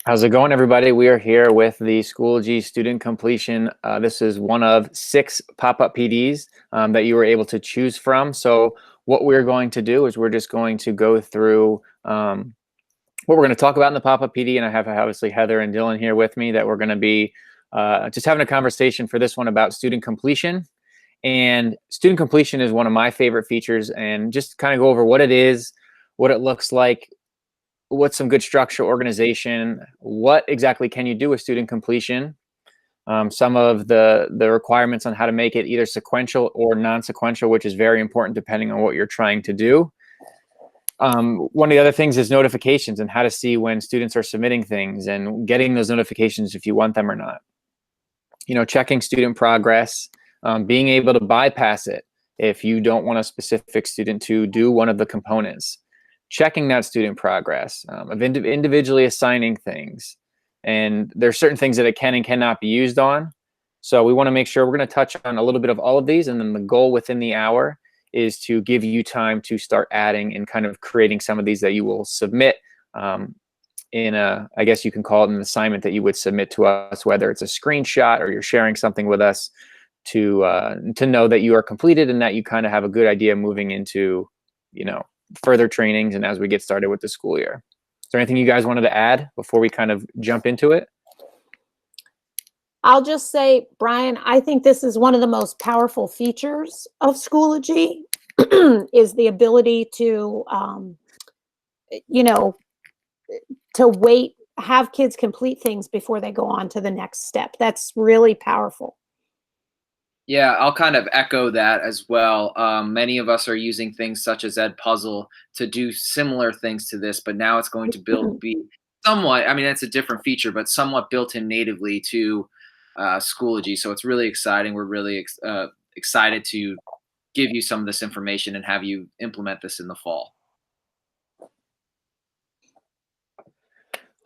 How's it going, everybody? We are here with the Schoology student completion. This is one of 6 pop-up PDs that you were able to choose from. So what we're going to do is we're just going to go through what we're going to talk about in the pop-up PD, and I have obviously Heather and Dylan here with me that we're going to be just having a conversation for this one about student completion. And student completion is one of my favorite features, and just kind of go over what it is, what it looks like, what's some good structure, organization, what exactly can you do with student completion, some of the requirements on how to make it either sequential or non-sequential, which is very important depending on what you're trying to do. One of the other things is notifications and how to see when students are submitting things and getting those notifications if you want them or not. You know, checking student progress, being able to bypass it if you don't want a specific student to do one of the components. Checking that student progress, of individually assigning things. And there's certain things that it can and cannot be used on. So we want to make sure we're going to touch on a little bit of all of these. And then the goal within the hour is to give you time to start adding and kind of creating some of these that you will submit in a, I guess you can call it an assignment that you would submit to us, whether it's a screenshot or you're sharing something with us to know that you are completed and that you kind of have a good idea moving into, you know, further trainings and as we get started with the school year. Is there anything you guys wanted to add before we kind of jump into it? I'll just say, Brian, I think this is one of the most powerful features of Schoology is the ability to, you know, to have kids complete things before they go on to the next step. That's really powerful. Yeah, I'll kind of echo that as well. Many of us are using things such as Edpuzzle to do similar things to this, but now it's going to be somewhat, I mean, it's a different feature, but somewhat built in natively to Schoology. So it's really exciting. We're really excited to give you some of this information and have you implement this in the fall.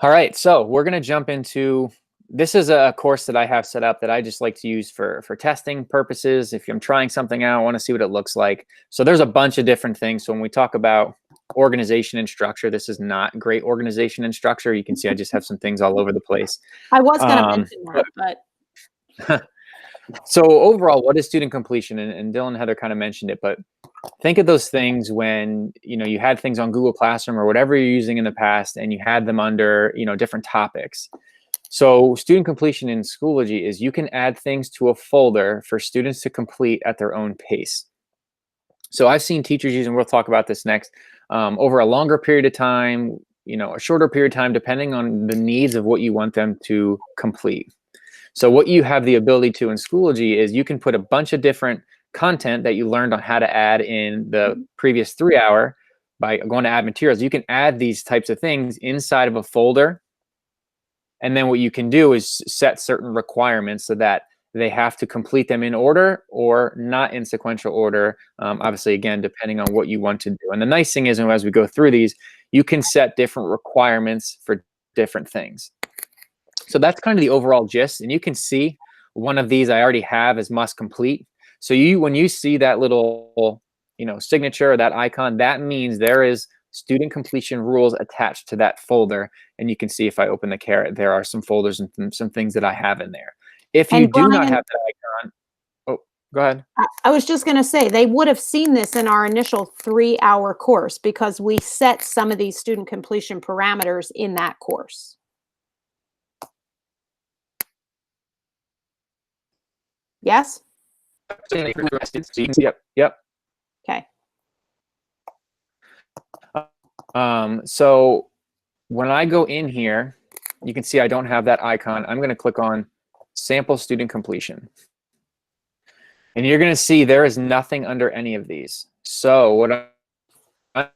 All right, so we're going to jump into, this is a course that I have set up that I just like to use for testing purposes. If I'm trying something out, I want to see what it looks like. So there's a bunch of different things. So when we talk about organization and structure, this is not great organization and structure. You can see I just have some things all over the place. I was going to mention that, but. So overall, what is student completion? And Dylan and Heather kind of mentioned it, but think of those things when, you know, you had things on Google Classroom or whatever you're using in the past and you had them under, you know, different topics. So student completion in Schoology is you can add things to a folder for students to complete at their own pace. So I've seen teachers use, and we'll talk about this next, over a longer period of time, you know, a shorter period of time, depending on the needs of what you want them to complete. So what you have the ability to in Schoology is you can put a bunch of different content that you learned on how to add in the previous 3 hour by going to add materials. You can add these types of things inside of a folder. And then what you can do is set certain requirements so that they have to complete them in order or not in sequential order. Obviously, again, depending on what you want to do. And the nice thing is, as we go through these, you can set different requirements for different things. So that's kind of the overall gist. And you can see one of these I already have as must complete. So when you see that little, you know, signature or that icon, that means there is student completion rules attached to that folder. And you can see if I open the caret, there are some folders and some things that I have in there. If you do not have that icon, oh, go ahead. I was just going to say, they would have seen this in our initial 3 hour course because we set some of these student completion parameters in that course. Yes? So you can see, yep. Okay. So when I go in here, you can see I don't have that icon. I'm going to click on sample student completion. And you're going to see there is nothing under any of these. So what I'm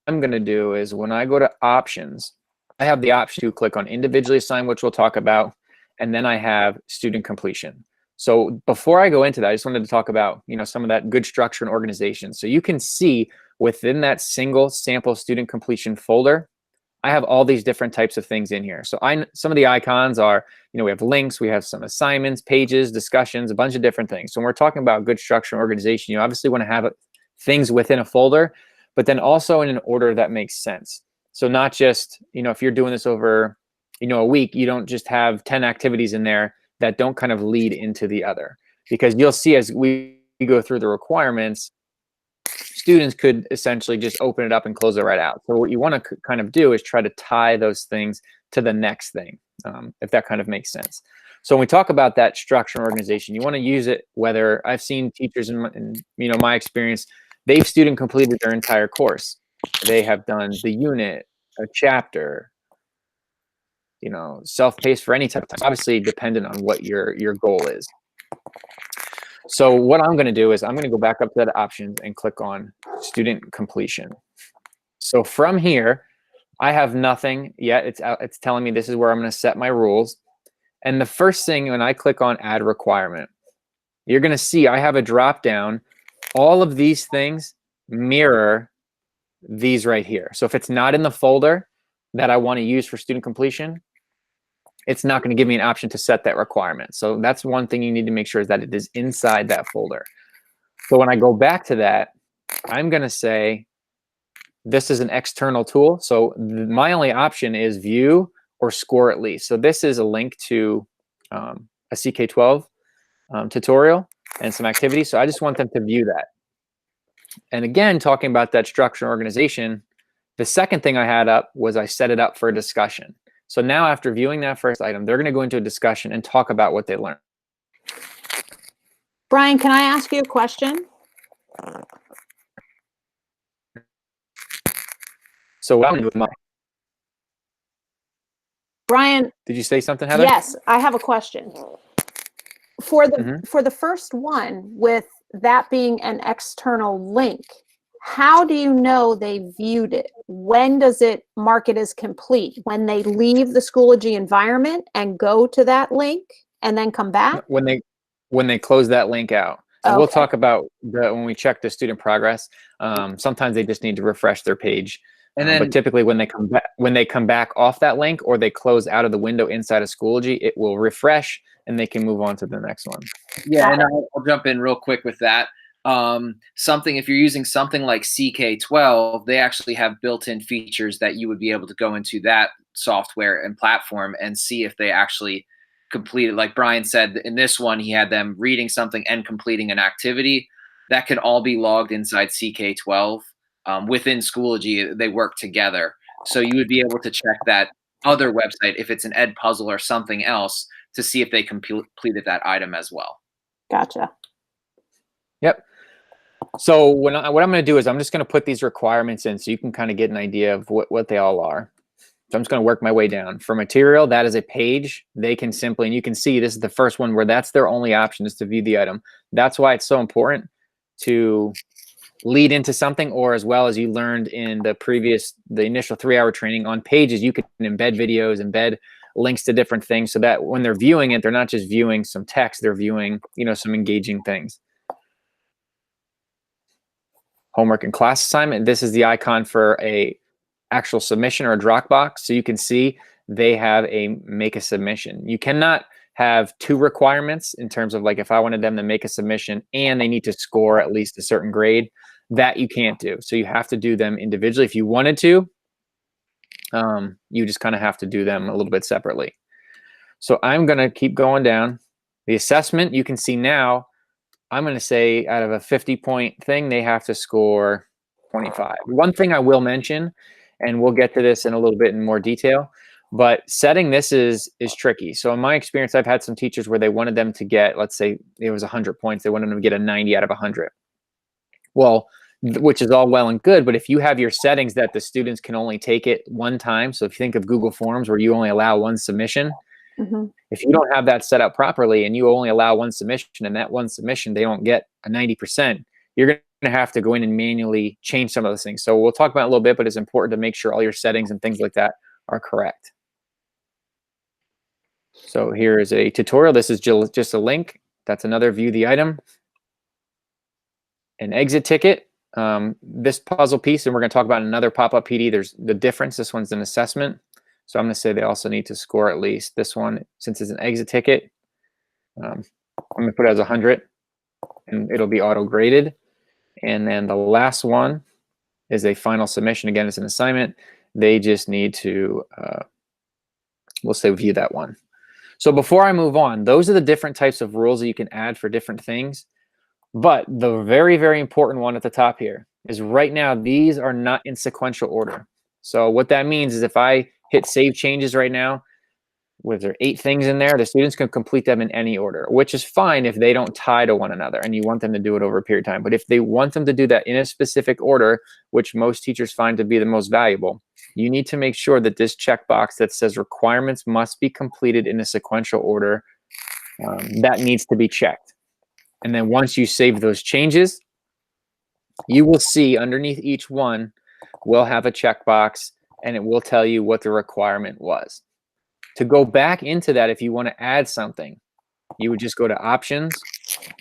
going to do is when I go to options, I have the option to click on individually assign, which we'll talk about. And then I have student completion. So before I go into that, I just wanted to talk about, you know, some of that good structure and organization. So you can see within that single sample student completion folder, I have all these different types of things in here. So some of the icons are, you know, we have links, we have some assignments, pages, discussions, a bunch of different things. So when we're talking about good structure and organization, you obviously want to have things within a folder, but then also in an order that makes sense. So not just, if you're doing this over, a week, you don't just have 10 activities in there that don't kind of lead into the other. Because you'll see as we go through the requirements, students could essentially just open it up and close it right out. So what you want to kind of do is try to tie those things to the next thing, if that kind of makes sense. So when we talk about that structure and organization, you want to use it, whether I've seen teachers in my experience, they've student completed their entire course. They have done the unit, a chapter, self-paced for any type of time, obviously dependent on what your goal is. So what I'm going to do is I'm going to go back up to that options and click on student completion. So from here, I have nothing yet. It's telling me this is where I'm going to set my rules. And the first thing, when I click on add requirement, you're going to see I have a drop down. All of these things mirror these right here. So if it's not in the folder that I want to use for student completion, it's not going to give me an option to set that requirement. So that's one thing you need to make sure is that it is inside that folder. So when I go back to that, I'm going to say this is an external tool. So my only option is view or score at least. So this is a link to a CK12 tutorial and some activities. So I just want them to view that. And again, talking about that structure and organization, the second thing I had up was I set it up for a discussion. So now after viewing that first item, they're going to go into a discussion and talk about what they learned. Brian, can I ask you a question? So what I'm going to do with Brian, did you say something, Heather? yes, I have a question. For the first one, with that being an external link, how do you know they viewed it? When does it mark it as complete? When they leave the Schoology environment and go to that link and then come back? When they close that link out. So we'll talk about when we check the student progress. Sometimes they just need to refresh their page. And then, but typically when they come back off that link or they close out of the window inside of Schoology, it will refresh and they can move on to the next one. Yeah, and I'll jump in real quick with that. If you're using something like CK12, they actually have built-in features that you would be able to go into that software and platform and see if they actually completed. Like Brian said, in this one, he had them reading something and completing an activity. That can all be logged inside CK12. Within Schoology, they work together. So you would be able to check that other website, if it's an Ed Puzzle or something else, to see if they completed that item as well. Gotcha. Yep. So what I'm going to do is I'm just going to put these requirements in so you can kind of get an idea of what they all are. So I'm just going to work my way down. For material, that is a page. They can simply, and you can see this is the first one where that's their only option is to view the item. That's why it's so important to lead into something, or as well as you learned in the initial 3-hour training on pages, you can embed videos, embed links to different things so that when they're viewing it, they're not just viewing some text, they're viewing, some engaging things. Homework and class assignment. This is the icon for a actual submission or a Dropbox. So you can see they have a make a submission. You cannot have two requirements in terms of like if I wanted them to make a submission and they need to score at least a certain grade, that you can't do. So you have to do them individually. If you wanted to, you just kind of have to do them a little bit separately. So I'm going to keep going down. The assessment, you can see now, I'm going to say out of a 50-point thing, they have to score 25. One thing I will mention, and we'll get to this in a little bit in more detail, but setting this is tricky. So in my experience, I've had some teachers where they wanted them to get, let's say it was 100 points. They wanted them to get a 90 out of 100. Well, which is all well and good, but if you have your settings that the students can only take it one time, so if you think of Google Forms where you only allow one submission, if you don't have that set up properly and you only allow one submission and that one submission, they don't get a 90%, you're going to have to go in and manually change some of those things. So we'll talk about it a little bit, but it's important to make sure all your settings and things like that are correct. So here is a tutorial. This is just a link. That's another view the item. An exit ticket. This puzzle piece, and we're going to talk about another pop-up PD. There's the difference. This one's an assessment. So I'm going to say they also need to score at least. This one, since it's an exit ticket, I'm going to put it as 100, and it'll be auto-graded. And then the last one is a final submission. Again, it's an assignment. They just need to, we'll say view that one. So before I move on, those are the different types of rules that you can add for different things. But the very, very important one at the top here is right now, these are not in sequential order. So what that means is if I hit save changes right now, with there 8 things in there, the students can complete them in any order, which is fine if they don't tie to one another and you want them to do it over a period of time. But if they want them to do that in a specific order, which most teachers find to be the most valuable, you need to make sure that this checkbox that says requirements must be completed in a sequential order, that needs to be checked. And then once you save those changes, you will see underneath each one will have a checkbox and it will tell you what the requirement was. To go back into that, if you want to add something, you would just go to options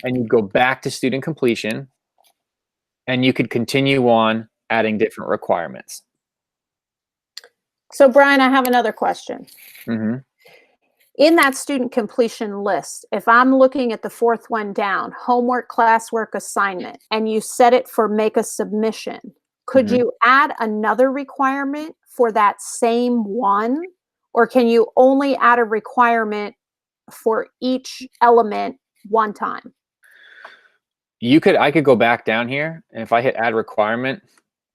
and you'd go back to student completion and you could continue on adding different requirements. So Brian, I have another question. Mm-hmm. In that student completion list, if I'm looking at the 4th one down, homework, classwork, assignment, and you set it for make a submission, could Mm-hmm. you add another requirement for that same one? Or can you only add a requirement for each element one time? I could go back down here, and if I hit add requirement,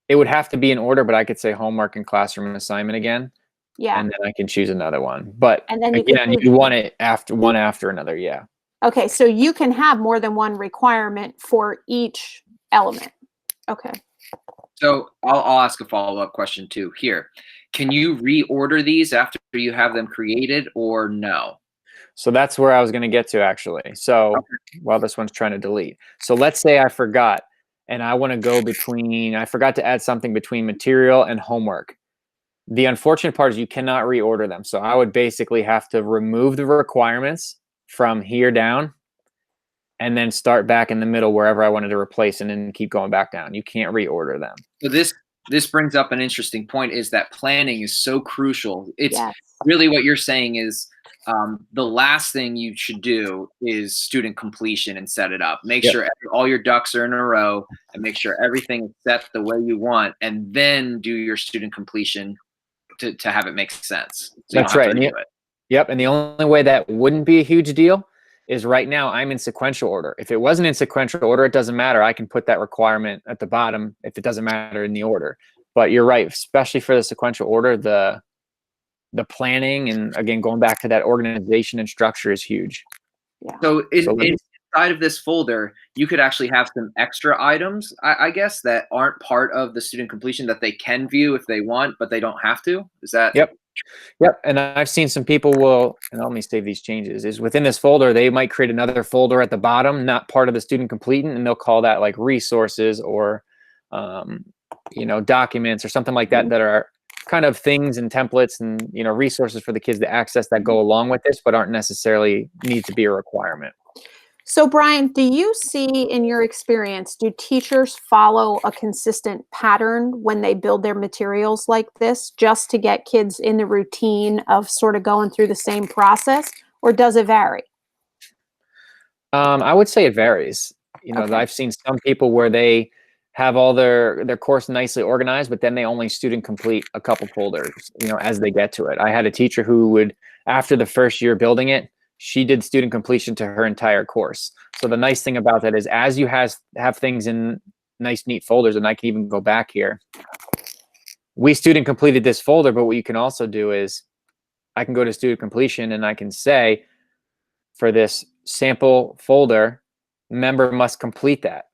it would have to be in order, but I could say homework and classroom and assignment again. Yeah. And then I can choose another one. But And then you again, could you want it one after another, yeah. Okay, so you can have more than one requirement for each element. Okay. So I'll ask a follow-up question too here. Can you reorder these after you have them created or no? So that's where I was going to get to actually. So while this one's trying to delete. So let's say I forgot and I want to go between, I forgot to add something between material and homework. The unfortunate part is you cannot reorder them. So I would basically have to remove the requirements from here down and then start back in the middle wherever I wanted to replace and then keep going back down. You can't reorder them. So this brings up an interesting point, is that planning is so crucial. It's Yes. really what you're saying is the last thing you should do is student completion and set it up. Make Yep. sure all your ducks are in a row and make sure everything is set the way you want, and then do your student completion to have it make sense. So That's right. Yep. And the only way that wouldn't be a huge deal is right now I'm in sequential order. If it wasn't in sequential order, it doesn't matter. I can put that requirement at the bottom if it doesn't matter in the order. But you're right, especially for the sequential order, the planning and again going back to that organization and structure is huge. Yeah. So inside of this folder, you could actually have some extra items, I guess, that aren't part of the student completion that they can view if they want, but they don't have to. Is that? Yep. Yep. And I've seen some people and let me save these changes, is within this folder, they might create another folder at the bottom, not part of the student completing, and they'll call that like resources or, documents or something like that, that are kind of things and templates and, resources for the kids to access that go along with this, but aren't necessarily need to be a requirement. So Brian, do you see in your experience, do teachers follow a consistent pattern when they build their materials like this, just to get kids in the routine of sort of going through the same process, or does it vary? I would say it varies. Okay. I've seen some people where they have all their course nicely organized, but then they only student complete a couple folders, as they get to it. I had a teacher who would, after the first year building it, she did student completion to her entire course. So the nice thing about that is as you have things in nice, neat folders, and I can even go back here, we student completed this folder, but what you can also do is I can go to student completion and I can say for this sample folder, member must complete that.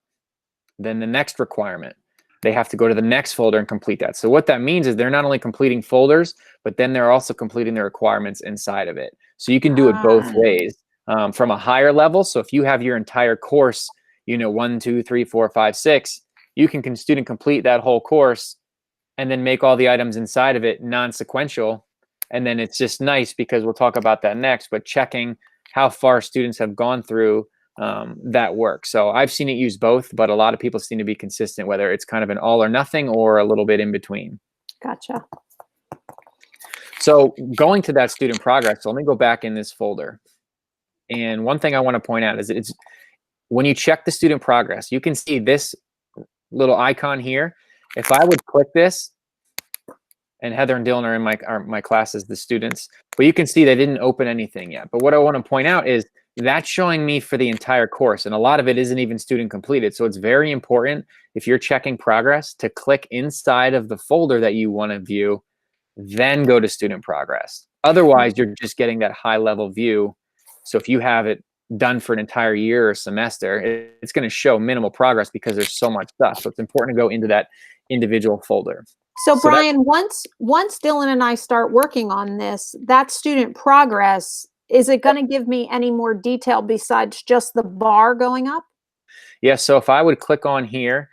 Then the next requirement, they have to go to the next folder and complete that. So what that means is they're not only completing folders, but then they're also completing the requirements inside of it. So you can do it both ways from a higher level. So if you have your entire course, 1, 2, 3, 4, 5, 6, you can student complete that whole course and then make all the items inside of it non-sequential. And then it's just nice because we'll talk about that next, but checking how far students have gone through that work. So I've seen it used both, but a lot of people seem to be consistent, whether it's kind of an all or nothing or a little bit in between. Gotcha. So going to that student progress, so let me go back in this folder. And one thing I want to point out is that it's when you check the student progress, you can see this little icon here. If I would click this and Heather and Dylan are my class as the students, but you can see they didn't open anything yet. But what I want to point out is that's showing me for the entire course, and a lot of it isn't even student completed. So it's very important, if you're checking progress, to click inside of the folder that you want to view, then go to student progress. Otherwise, you're just getting that high level view. So if you have it done for an entire year or semester, it's going to show minimal progress because there's so much stuff. So it's important to go into that individual folder. So Brian, once Dylan and I start working on this, that student progress, is it going to give me any more detail besides just the bar going up? Yeah, so if I would click on here,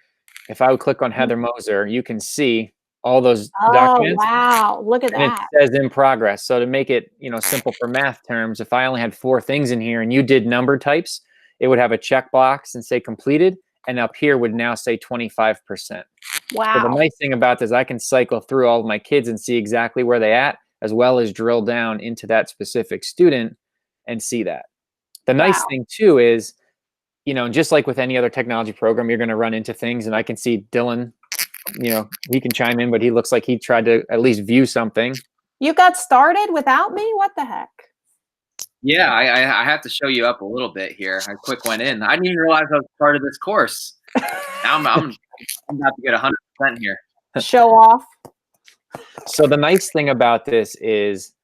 if I would click on Heather Moser, you can see all those documents. Wow, look at And that. it says in progress. So to make it, simple for math terms, if I only had 4 things in here and you did number types, it would have a checkbox and say completed, and up here would now say 25%. Wow. So the nice thing about this, I can cycle through all of my kids and see exactly where they at, as well as drill down into that specific student and see that. The nice thing too is, just like with any other technology program, you're going to run into things, and I can see Dylan, he can chime in, but he looks like he tried to at least view something. You got started without me? What the heck? Yeah, I have to show you up a little bit here. I quick went in. I didn't even realize I was part of this course. Now I'm about to get 100% here. Show off. So the nice thing about this is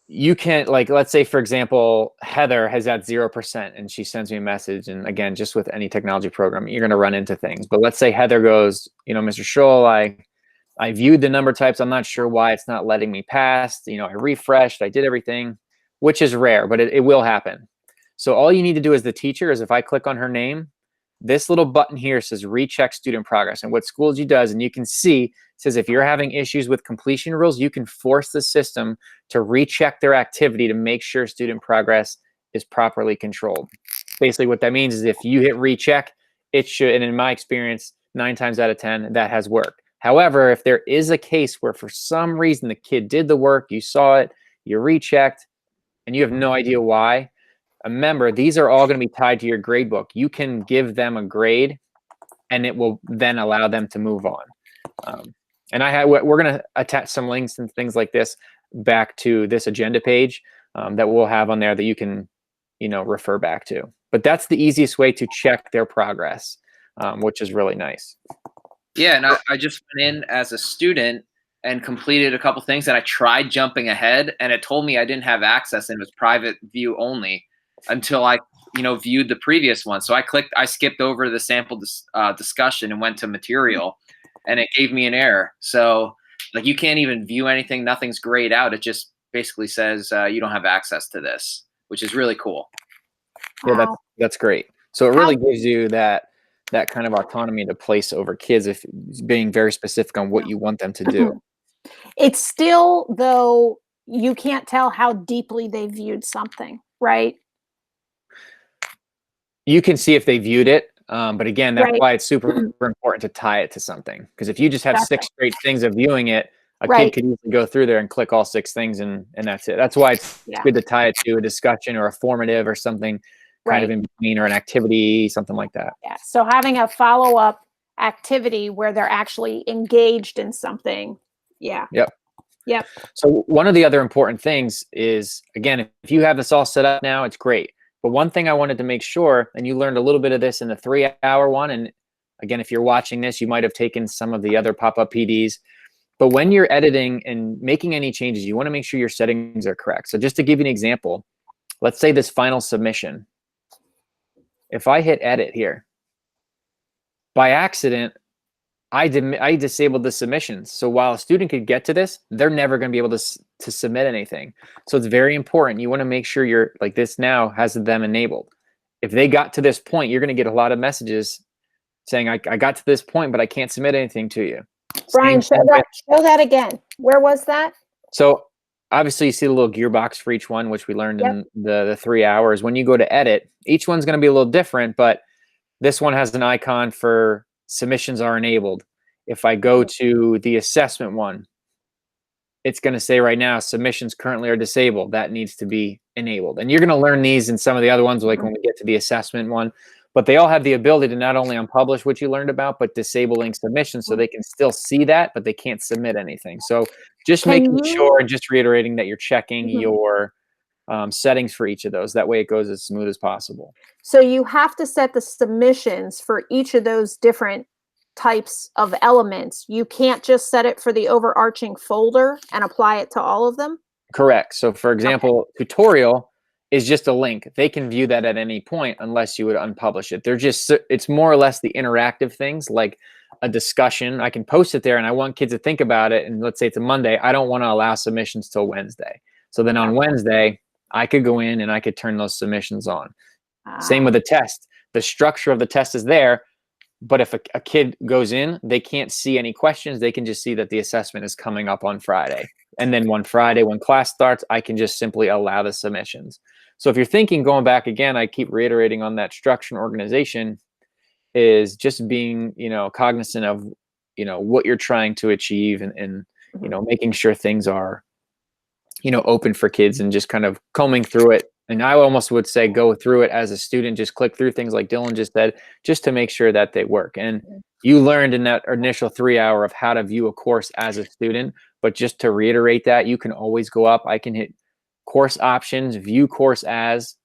you can, let's say, for example, Heather has at 0% and she sends me a message. And again, just with any technology program, you're going to run into things. But let's say Heather goes, Mr. Scholl, I viewed the number types. I'm not sure why it's not letting me pass. I refreshed, I did everything, which is rare, but it will happen. So all you need to do as the teacher is, if I click on her name, this little button here says recheck student progress. And what Schoology does, and you can see, says if you're having issues with completion rules, you can force the system to recheck their activity to make sure student progress is properly controlled. Basically what that means is if you hit recheck, it should, and in my experience, 9 times out of 10, that has worked. However, if there is a case where for some reason the kid did the work, you saw it, you rechecked, and you have no idea why, remember, these are all going to be tied to your grade book. You can give them a grade, and it will then allow them to move on. And we're going to attach some links and things like this back to this agenda page that we'll have on there that you can, refer back to. But that's the easiest way to check their progress, which is really nice. Yeah, and I just went in as a student and completed a couple things, and I tried jumping ahead, and it told me I didn't have access and it was private view only until I, viewed the previous one. So I skipped over the sample discussion and went to material, and it gave me an error. So you can't even view anything. Nothing's grayed out. It just basically says you don't have access to this, which is really cool. Yeah, that's great. So it really gives you that kind of autonomy to place over kids, if being very specific on what you want them to do. It's still, though, you can't tell how deeply they viewed something, right? You can see if they viewed it, but again, that's why it's super important to tie it to something. Because if you just have 6 straight things of viewing it, a kid could easily go through there and click all 6 things, and that's it. That's why it's good to tie it to a discussion or a formative or something kind of in between, or an activity, something like that. Yeah. So having a follow-up activity where they're actually engaged in something. Yeah. Yep. So one of the other important things is, again, if you have this all set up now, it's great. But one thing I wanted to make sure, and you learned a little bit of this in the 3-hour one, and again, if you're watching this, you might have taken some of the other pop-up PDs, but when you're editing and making any changes, you want to make sure your settings are correct. So just to give you an example, let's say this final submission. If I hit edit here, by accident, I disabled the submissions. So while a student could get to this, they're never going to be able to submit anything. So it's very important. You want to make sure you're this now has them enabled. If they got to this point, you're going to get a lot of messages saying, I got to this point, but I can't submit anything to you. Brian, show that again. Where was that? So obviously you see the little gearbox for each one, which we learned in the 3 hours. When you go to edit, each one's going to be a little different, but this one has an icon for submissions are enabled. If I go to the assessment one, it's going to say right now, submissions currently are disabled. That needs to be enabled. And you're going to learn these in some of the other ones, like when we get to the assessment one. but they all have the ability to not only unpublish what you learned about, but disabling submissions so they can still see that, but they can't submit anything. So just Can making you- sure and just reiterating that you're checking Mhm. your settings for each of those. That way it goes as smooth as possible. So you have to set the submissions for each of those different types of elements. You can't just set it for the overarching folder and apply it to all of them? Correct. So for example, tutorial is just a link. They can view that at any point unless you would unpublish it. They're just, it's more or less the interactive things like a discussion. I can post it there and I want kids to think about it. And let's say it's a Monday. I don't want to allow submissions till Wednesday. So then on Wednesday, I could go in and I could turn those submissions on. Same with the test. The structure of the test is there, but if a kid goes in, they can't see any questions. They can just see that the assessment is coming up on Friday. And then one Friday, when class starts, I can just simply allow the submissions. So if you're thinking, going back again, I keep reiterating on that structure and organization is just being, cognizant of, what you're trying to achieve and making sure things are, open for kids and just kind of combing through it. And I almost would say go through it as a student, just click through things like Dylan just said, just to make sure that they work. And you learned in that initial 3 hour of how to view a course as a student, but just to reiterate that, you can always go up. I can hit course options, view course as,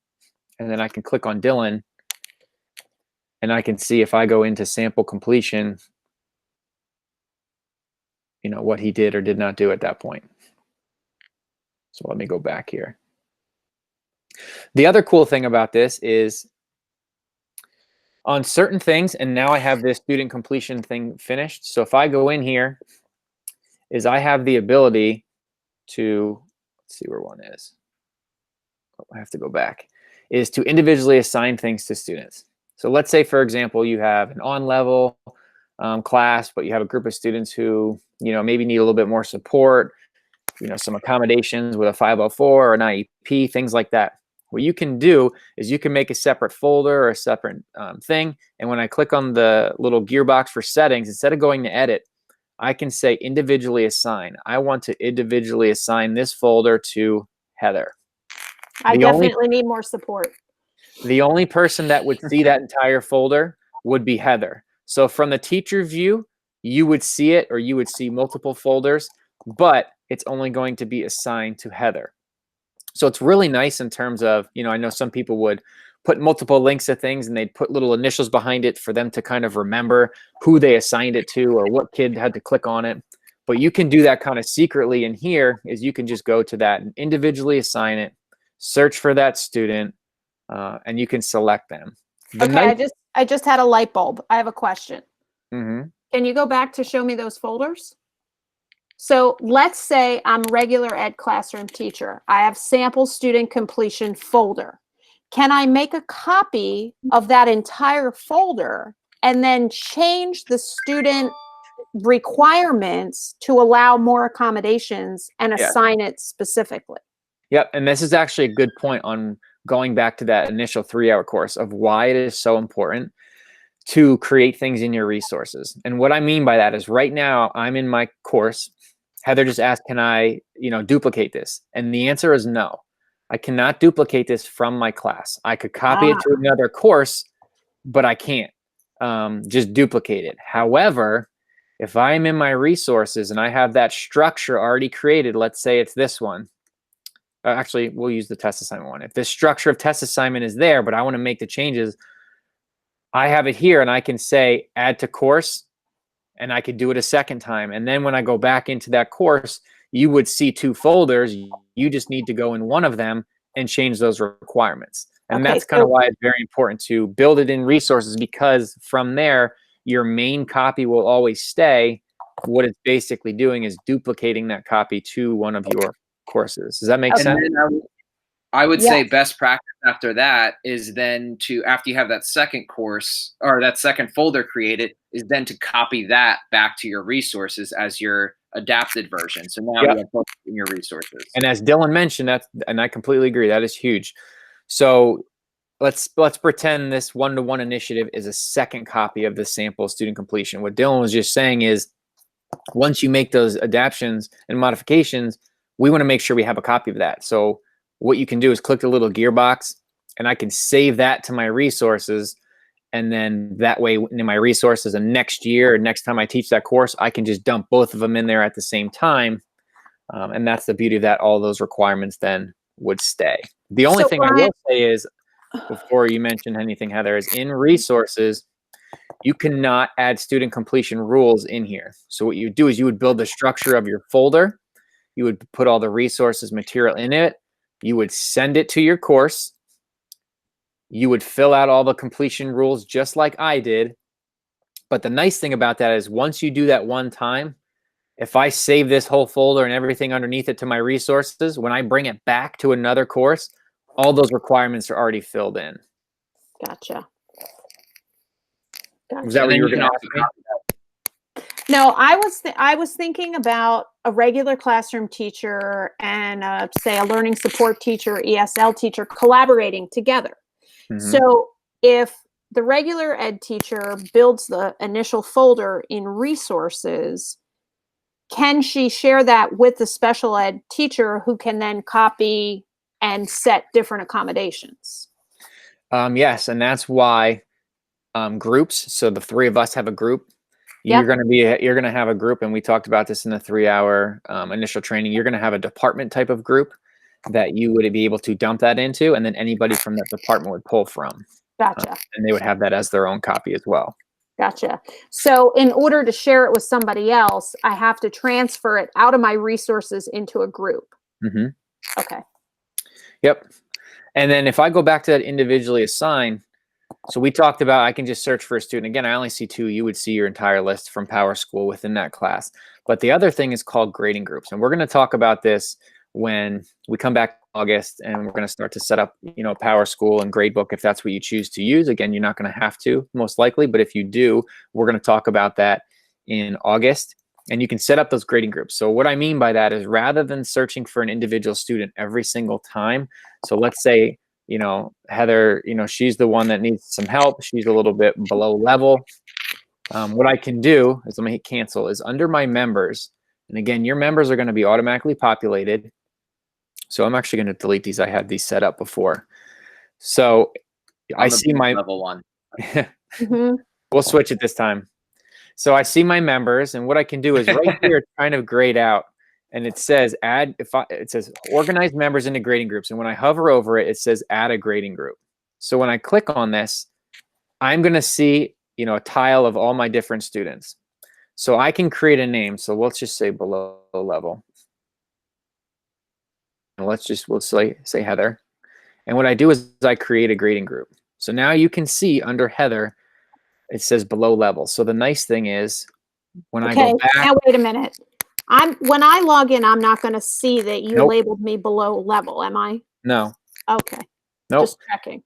and then I can click on Dylan and I can see if I go into sample completion, what he did or did not do at that point. So let me go back here. The other cool thing about this is on certain things, and now I have this student completion thing finished. So if I go in here, is I have the ability to, let's see where one is. Oh, I have to go back, is to individually assign things to students. So let's say, for example, you have an on-level class, but you have a group of students who, maybe need a little bit more support, some accommodations with a 504 or an IEP, things like that. What you can do is you can make a separate folder or a separate thing. And when I click on the little gearbox for settings, instead of going to edit, I can say individually assign. I want to individually assign this folder to Heather. I definitely need more support. The only person that would see that entire folder would be Heather. So from the teacher view, you would see it, or you would see multiple folders, but it's only going to be assigned to Heather. So it's really nice in terms of, I know some people would put multiple links to things and they'd put little initials behind it for them to kind of remember who they assigned it to or what kid had to click on it. But you can do that kind of secretly. And here is you can just go to that and individually assign it, search for that student, and you can select them. I just had a light bulb. I have a question. Mm-hmm. Can you go back to show me those folders? So let's say I'm regular ed classroom teacher. I have sample student completion folder. Can I make a copy of that entire folder and then change the student requirements to allow more accommodations and assign it specifically? Yep. And this is actually a good point on going back to that initial 3 hour course of why it is so important to create things in your resources. And what I mean by that is right now I'm in my course. Heather just asked, can I, duplicate this? And the answer is no. I cannot duplicate this from my class. I could copy it to another course, but I can't just duplicate it. However, if I'm in my resources and I have that structure already created, let's say it's this one. Actually, we'll use the test assignment one. If this structure of test assignment is there, but I want to make the changes, I have it here and I can say add to course and I could do it a second time. And then when I go back into that course, you would see two folders. You just need to go in one of them and change those requirements. And that's kind of why it's very important to build it in resources, because from there, your main copy will always stay. What it's basically doing is duplicating that copy to one of your courses. Does that make sense? I would say best practice after that is then to, after you have that second course or that second folder created, is then to copy that back to your resources as your adapted version. So now you have both in your resources. And as Dylan mentioned, and I completely agree, that is huge. So let's pretend this one-to-one initiative is a second copy of the sample student completion. What Dylan was just saying is once you make those adaptations and modifications, we want to make sure we have a copy of that. So what you can do is click the little gearbox and I can save that to my resources. And then that way in my resources, and next year, or next time I teach that course, I can just dump both of them in there at the same time. And that's the beauty of that. All those requirements then would stay. The only So thing I will say is, before you mention anything, Heather, is in resources, you cannot add student completion rules in here. So what you would do is you would build the structure of your folder. You would put all the resources material in it. You would send it to your course. You would fill out all the completion rules just like I did. But the nice thing about that is once you do that one time, if I save this whole folder and everything underneath it to my resources, when I bring it back to another course, all those requirements are already filled in. Gotcha. Was that what you were going to ask me? No, I was thinking about a regular classroom teacher and say a learning support teacher, ESL teacher collaborating together. So if the regular ed teacher builds the initial folder in resources, can she share that with the special ed teacher who can then copy and set different accommodations? Yes, and that's why groups. So the three of us have a group. Yep. You're gonna have a group, and we talked about this in the 3-hour initial training. You're gonna have a department type of group that you would be able to dump that into, and then anybody from that department would pull from. Gotcha. And they would have that as their own copy as well. Gotcha. So in order to share it with somebody else, I have to transfer it out of my resources into a group. Okay. Yep. And then if I go back to that individually assigned, so we talked about I can just search for a student. Again, I only see 2. You would see your entire list from Power School within that class. But the other thing is called grading groups. And we're going to talk about this when we come back in August, and we're going to start to set up, Power School and Gradebook if that's what you choose to use. Again, you're not going to have to, most likely, but if you do, we're going to talk about that in August. And you can set up those grading groups. So what I mean by that is rather than searching for an individual student every single time, so let's say, Heather, she's the one that needs some help. She's a little bit below level. What I can do is, let me hit cancel, is under my members. And again, your members are going to be automatically populated. So I'm actually going to delete these. I had these set up before. So I see my level 1. We'll switch it this time. So I see my members, and what I can do is right here, it's kind of grayed out, and it says it says organize members into grading groups. And when I hover over it, it says add a grading group. So when I click on this, I'm going to see, a tile of all my different students. So I can create a name. So let's just say below level. And we'll say Heather. And what I do is I create a grading group. So now you can see under Heather, it says below level. So the nice thing is when I go back. Now wait a minute. When I log in, I'm not going to see that you labeled me below level, am I? No. Okay. Nope. Just checking.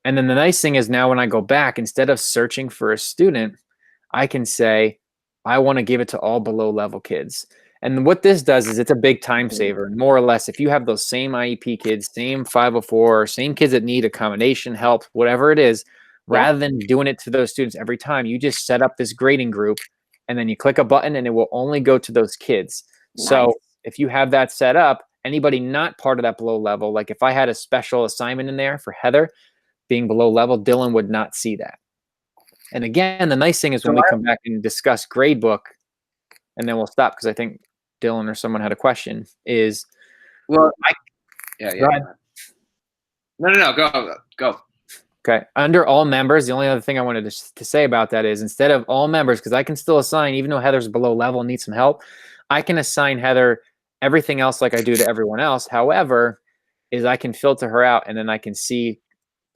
And then the nice thing is now when I go back, instead of searching for a student, I can say, I want to give it to all below level kids. And what this does is it's a big time saver. More or less, if you have those same IEP kids, same 504, same kids that need accommodation, help, whatever it is, rather than doing it to those students every time, you just set up this grading group, and then you click a button and it will only go to those kids. Nice. So if you have that set up, anybody not part of that below level, like if I had a special assignment in there for Heather being below level, Dylan would not see that. And again, the nice thing is when we come back and discuss Gradebook, and then we'll stop because I think Dylan or someone had a question, is No, go. Okay. Under all members, the only other thing I wanted to say about that is instead of all members, because I can still assign, even though Heather's below level and needs some help, I can assign Heather everything else like I do to everyone else. However, is I can filter her out, and then I can see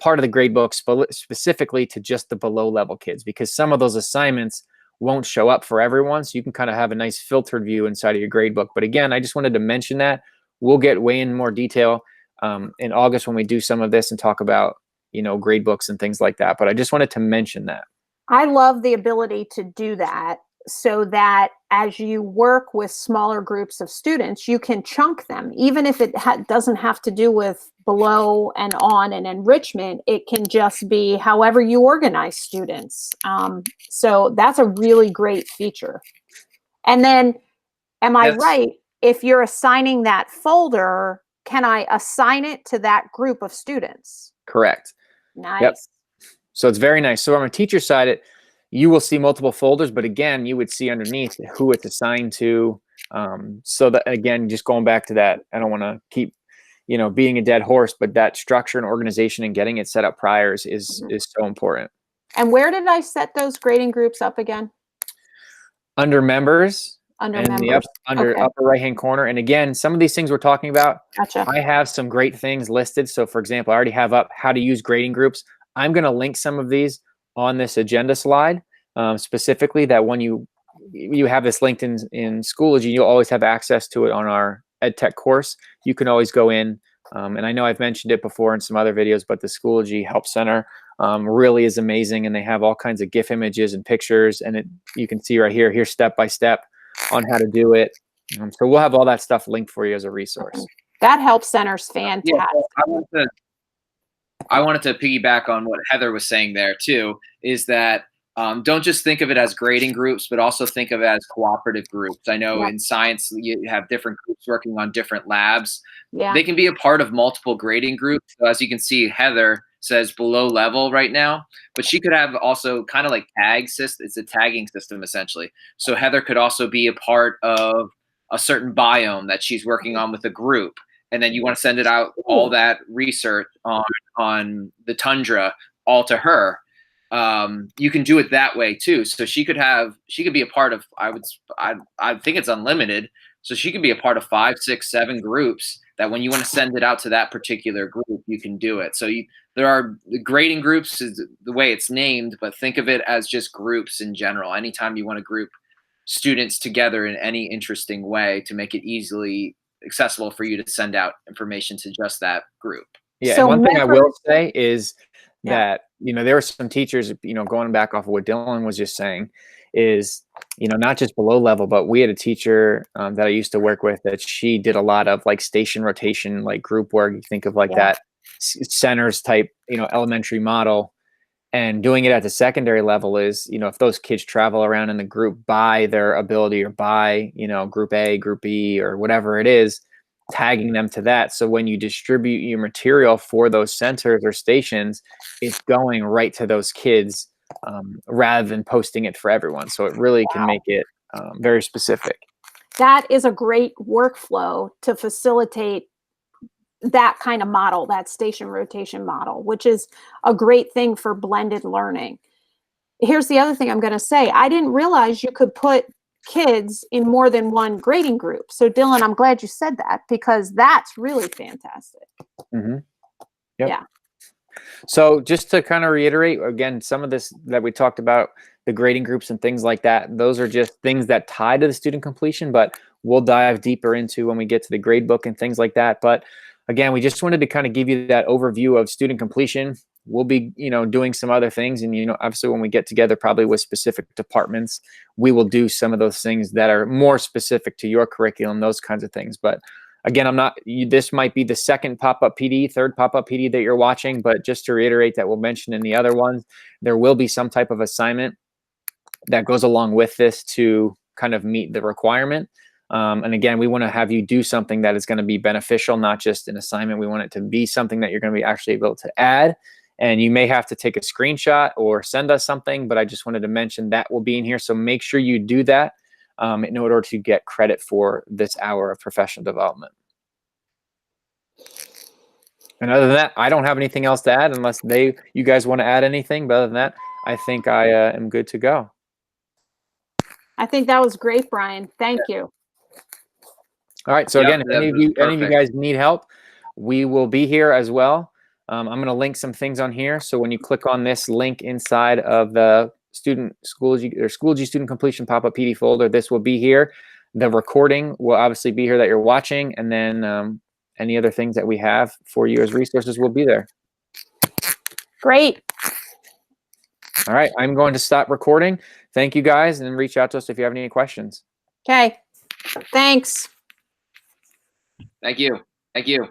part of the gradebook specifically to just the below level kids, because some of those assignments won't show up for everyone. So you can kind of have a nice filtered view inside of your gradebook. But again, I just wanted to mention that. We'll get way in more detail in August when we do some of this and talk about, gradebooks and things like that. But I just wanted to mention that. I love the ability to do that so that as you work with smaller groups of students, you can chunk them. Even if it doesn't have to do with below and on and enrichment, it can just be however you organize students. So that's a really great feature. And then, am I right? If you're assigning that folder, can I assign it to that group of students? Correct. Nice. Yep. So it's very nice. So on a teacher side, you will see multiple folders, but again, you would see underneath who it's assigned to. So that, again, just going back to that, I don't want to keep, being a dead horse, but that structure and organization and getting it set up prior is so important. And where did I set those grading groups up again? Under members. Under and members. the upper right hand corner. And again, some of these things we're talking about, Gotcha. I have some great things listed. So for example, I already have up how to use grading groups. I'm going to link some of these on this agenda slide, specifically that when you have this linked in Schoology, you'll always have access to it on our EdTech course. You can always go in, and I know I've mentioned it before in some other videos, but the Schoology Help Center really is amazing, and they have all kinds of GIF images and pictures, and you can see right here, here's step by step on how to do it. So we'll have all that stuff linked for you as a resource. That Help Center's fantastic. Yeah, I wanted to piggyback on what Heather was saying there too, is that don't just think of it as grading groups, but also think of it as cooperative groups. I know in science, you have different groups working on different labs. Yeah. They can be a part of multiple grading groups. So as you can see, Heather says below level right now, but she could have also kind of like tag system. It's a tagging system essentially. So Heather could also be a part of a certain biome that she's working on with a group. And then you want to send it out, all that research on the tundra, all to her. You can do it that way too. So she could be a part of, I think it's unlimited. So she could be a part of 5, 6, 7 groups that when you want to send it out to that particular group, you can do it. So there are the grading groups is the way it's named, but think of it as just groups in general. Anytime you want to group students together in any interesting way to make it easily accessible for you to send out information to just that group. Yeah, so and one thing I will say is that, there are some teachers, going back off of what Dylan was just saying, is, not just below level, but we had a teacher that I used to work with that she did a lot of like station rotation, like group work. You think of like that centers type, elementary model. And doing it at the secondary level is, if those kids travel around in the group by their ability or by, group A, group B, or whatever it is, tagging them to that. So when you distribute your material for those centers or stations, it's going right to those kids rather than posting it for everyone. So it really can make it very specific. That is a great workflow to facilitate that kind of model, that station rotation model, which is a great thing for blended learning. Here's the other thing I'm going to say. I didn't realize you could put kids in more than one grading group. So Dylan, I'm glad you said that because that's really fantastic. Mm-hmm. Yep. Yeah. So just to kind of reiterate, again, some of this that we talked about, the grading groups and things like that, those are just things that tie to the student completion, but we'll dive deeper into when we get to the grade book and things like that. But again, we just wanted to kind of give you that overview of student completion. We'll be, doing some other things. And, obviously when we get together, probably with specific departments, we will do some of those things that are more specific to your curriculum, those kinds of things. But again, this might be the second pop-up PD, third pop-up PD that you're watching, but just to reiterate that we'll mention in the other ones, there will be some type of assignment that goes along with this to kind of meet the requirement. And again, we want to have you do something that is going to be beneficial, not just an assignment. We want it to be something that you're going to be actually able to add. And you may have to take a screenshot or send us something, but I just wanted to mention that will be in here. So make sure you do that in order to get credit for this hour of professional development. And other than that, I don't have anything else to add unless you guys want to add anything. But other than that, I think I am good to go. I think that was great, Brian. Thank you. All right. So again, if any of you guys need help, we will be here as well. I'm going to link some things on here. So when you click on this link inside of the Schoology student completion pop-up PD folder, this will be here. The recording will obviously be here that you're watching, and then any other things that we have for you as resources will be there. Great. All right. I'm going to stop recording. Thank you guys, and reach out to us if you have any questions. Okay. Thanks. Thank you. Thank you.